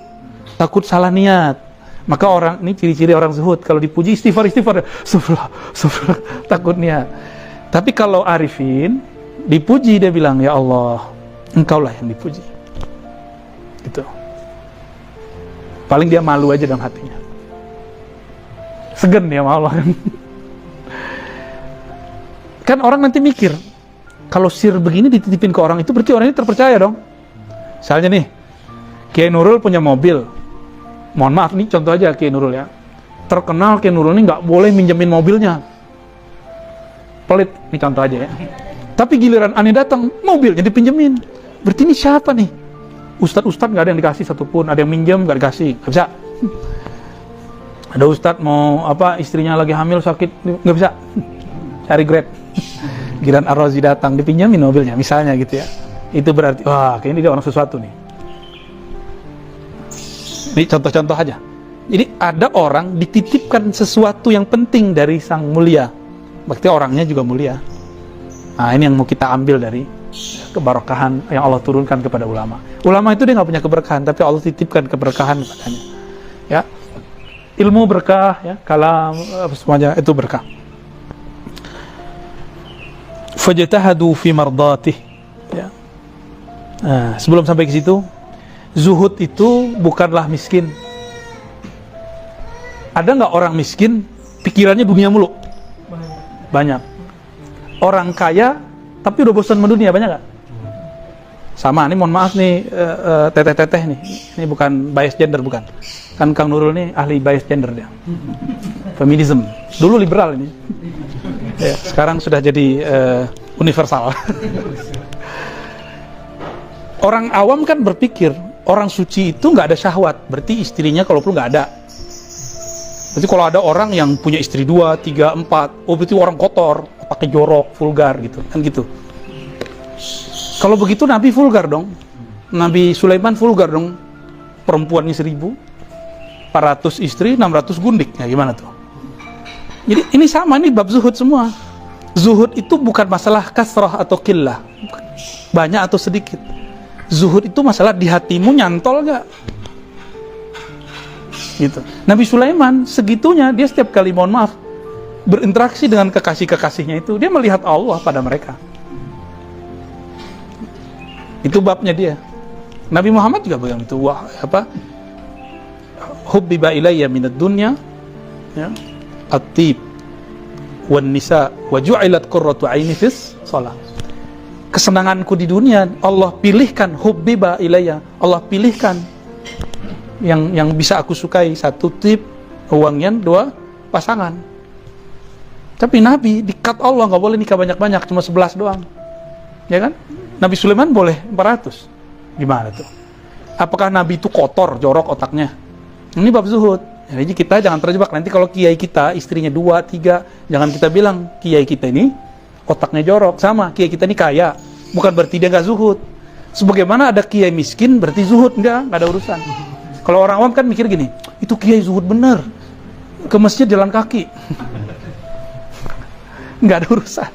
takut salah niat. Maka orang, ini ciri-ciri orang zuhud, kalau dipuji istighfar, subhanallah, takut niat. Tapi kalau arifin dipuji, dia bilang, ya Allah, engkaulah yang dipuji. Gitu. Paling dia malu aja dalam hatinya. Segen ya sama Allah. Kan orang nanti mikir, kalau sir begini dititipin ke orang itu berarti orang ini terpercaya dong. Misalnya nih, Kiai Nurul punya mobil. Mohon maaf nih, contoh aja Kiai Nurul ya. Terkenal Kiai Nurul ini nggak boleh minjemin mobilnya. Pelit, ini contoh aja ya. Tapi giliran aneh datang, mobilnya dipinjemin. Berarti ini siapa nih? Ustadz nggak ada yang dikasih satupun, ada yang minjem nggak dikasih, nggak bisa. Ada ustadz mau istrinya lagi hamil sakit, nggak bisa. Cari Grab. Giliran Ar-Razi datang dipinjamin mobilnya, misalnya gitu ya. Itu berarti wah, kayaknya dia orang sesuatu nih. Ini contoh-contoh aja. Jadi ada orang dititipkan sesuatu yang penting dari sang mulia. Berarti orangnya juga mulia. Nah, ini yang mau kita ambil dari keberkahan yang Allah turunkan kepada ulama. Ulama itu dia nggak punya keberkahan, tapi Allah titipkan keberkahan padanya. Ya, ilmu berkah, ya, kalam, semuanya itu berkah. Fajtahadu fi mardatih. Ya. Nah, sebelum sampai ke situ, zuhud itu bukanlah miskin. Ada nggak orang miskin pikirannya dunia mulu? Banyak. Orang kaya tapi udah bosan mendunia, banyak nggak? Sama, ini mohon maaf nih, teteh-teteh nih, ini bukan bias gender, bukan. Kan Kang Nurul nih ahli bias gender dia. Feminism. Dulu liberal ini. Ya, sekarang sudah jadi universal. Orang awam kan berpikir orang suci itu nggak ada syahwat, berarti istrinya kalau perlu nggak ada. Berarti kalau ada orang yang punya istri 2, 3, 4, oh berarti orang kotor, pakai jorok, vulgar gitu, kan gitu. Kalau begitu Nabi vulgar dong. Nabi Sulaiman vulgar dong. Perempuannya 1.000, 400 istri, 600 gundik. Ya gimana tuh? Jadi ini sama, ini bab zuhud semua. Zuhud itu bukan masalah kasrah atau qillah, banyak atau sedikit. Zuhud itu masalah di hatimu nyantol gak? Gitu. Nabi Sulaiman segitunya, dia setiap kali mohon maaf berinteraksi dengan kekasih-kekasihnya itu, dia melihat Allah pada mereka. Itu babnya dia. Nabi Muhammad juga bilang itu, wah hubbiba ilayya minad dunya, ya, at-tib wan nisa wa ju'ilat qurratu 'aini fis shalah. Kesenanganku di dunia Allah pilihkan, hubbiba ilayya, Allah pilihkan yang bisa aku sukai, 1 tip, uangnya 2 pasangan. Tapi Nabi di-cut Allah, nggak boleh nikah banyak-banyak, cuma 11 doang. Ya kan? Nabi Sulaiman boleh 400. Gimana tuh? Apakah Nabi itu kotor, jorok otaknya? Ini bab zuhud. Jadi kita jangan terjebak. Nanti kalau kiai kita istrinya 2, 3, jangan kita bilang kiai kita ini otaknya jorok. Sama, kiai kita ini kaya, bukan berarti dia nggak zuhud. Sebagaimana ada kiai miskin berarti zuhud, nggak ada urusan. Kalau orang awam kan mikir gini, itu kiai zuhud bener, ke masjid jalan kaki. Nggak ada urusan.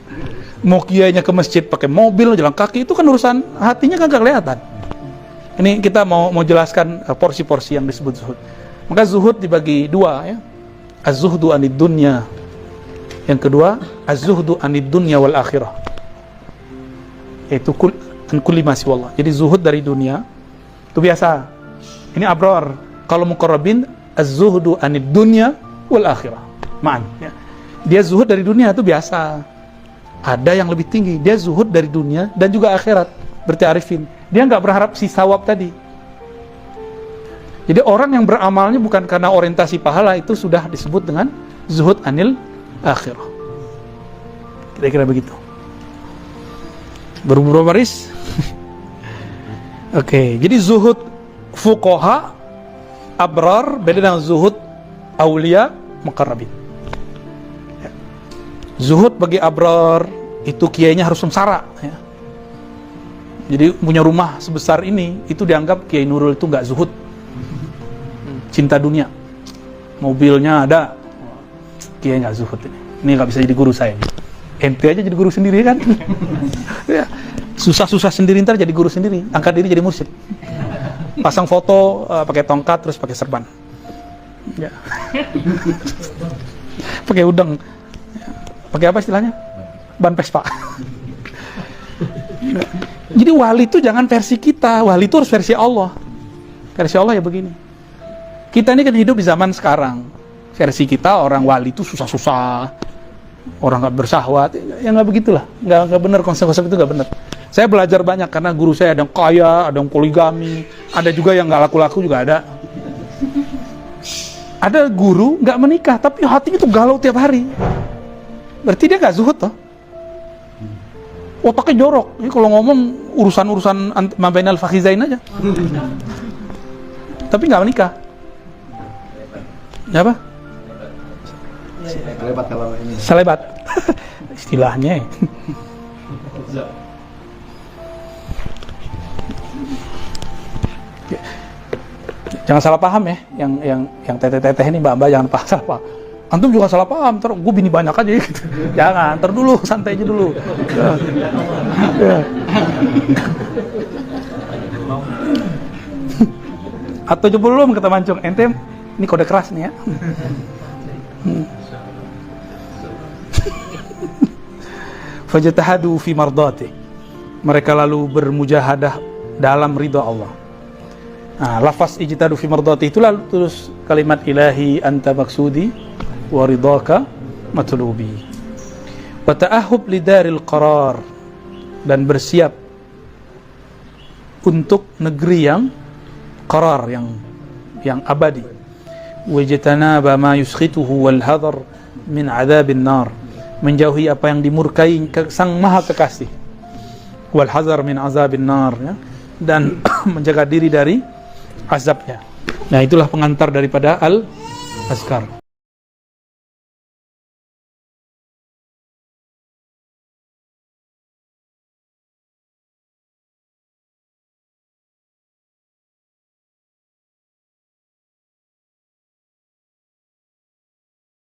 Mau kiainya ke masjid pakai mobil, jalan kaki, itu kan urusan hatinya kan nggak kelihatan. Ini kita mau jelaskan porsi-porsi yang disebut zuhud. Maka zuhud dibagi 2 ya. Az-zuhdu anid dunya. Yang kedua, az-zuhdu anid dunya wal akhirah. yaitu an kulli ma siwallah. Jadi zuhud dari dunia itu biasa. Ini abrar. Kalau muqarrabin az-zuhdu anid dunya wal akhirah. Ma'an. Ya. Dia zuhud dari dunia itu biasa. Ada yang lebih tinggi. Dia zuhud dari dunia dan juga akhirat. Berarti arifin. Dia nggak berharap si sawab tadi. Jadi orang yang beramalnya bukan karena orientasi pahala, itu sudah disebut dengan zuhud anil akhirah. Kira-kira begitu. Berapa baris? Oke, jadi zuhud fuqaha abrar beda dengan zuhud aulia muqarrabin. Ya. Zuhud bagi abrar itu kiainya harus sengsara, ya. Jadi punya rumah sebesar ini itu dianggap Kiai Nurul itu nggak zuhud, cinta dunia, mobilnya ada, Kiai nggak zuhud ini nggak bisa jadi guru saya. Ente aja jadi guru sendiri kan? Ya. Susah-susah sendiri, ntar jadi guru sendiri, angkat diri jadi mursyid. Pasang foto pakai tongkat terus pakai serban. Ya. Pakai udang. Pakai apa istilahnya? Ban Vespa. Jadi wali itu jangan versi kita, wali itu harus versi Allah. Versi Allah ya begini. Kita ini kan hidup di zaman sekarang. Versi kita orang wali itu susah-susah, orang nggak bersahwat, ya nggak begitulah, nggak benar, konsep-konsep itu nggak benar. Saya belajar banyak karena guru saya ada yang kaya, ada yang poligami, ada juga yang nggak laku-laku juga ada. Ada guru nggak menikah tapi hatinya itu galau tiap hari. Berarti dia nggak zuhud toh? Otaknya jorok. Jadi kalau ngomong urusan-urusan mabainal fakhizain aja. Tapi nggak menikah. Ya apa? Selebat kalau ini. Selebat. Istilahnya. Jangan salah paham ya, yang teteh-teteh ini mbak-mbak jangan salah paham. Antum juga salah paham, ntar gue bini banyak aja gitu. Jangan, ntar dulu, santai aja dulu. Ya. Atau coba belum kata Mancung, ente ini kode keras nih ya. Fajtahadu fi mardati. Mereka lalu bermujahadah dalam ridha Allah. Nah, lafaz ijtihadu fi mardati itulah terus kalimat ilahi anta maksudi wa ridhaka matlubi. Wa ta'ahhub lidaril qarar, dan bersiap untuk negeri yang qarar, yang abadi. Wa jatanaba ma yuskhituhu wal hadar min adzabin nar, menjauhi apa yang dimurkai sang maha kekasih. Wal hazar min azabin nar, ya, dan menjaga diri dari azabnya. Nah, itulah pengantar daripada al-azkar.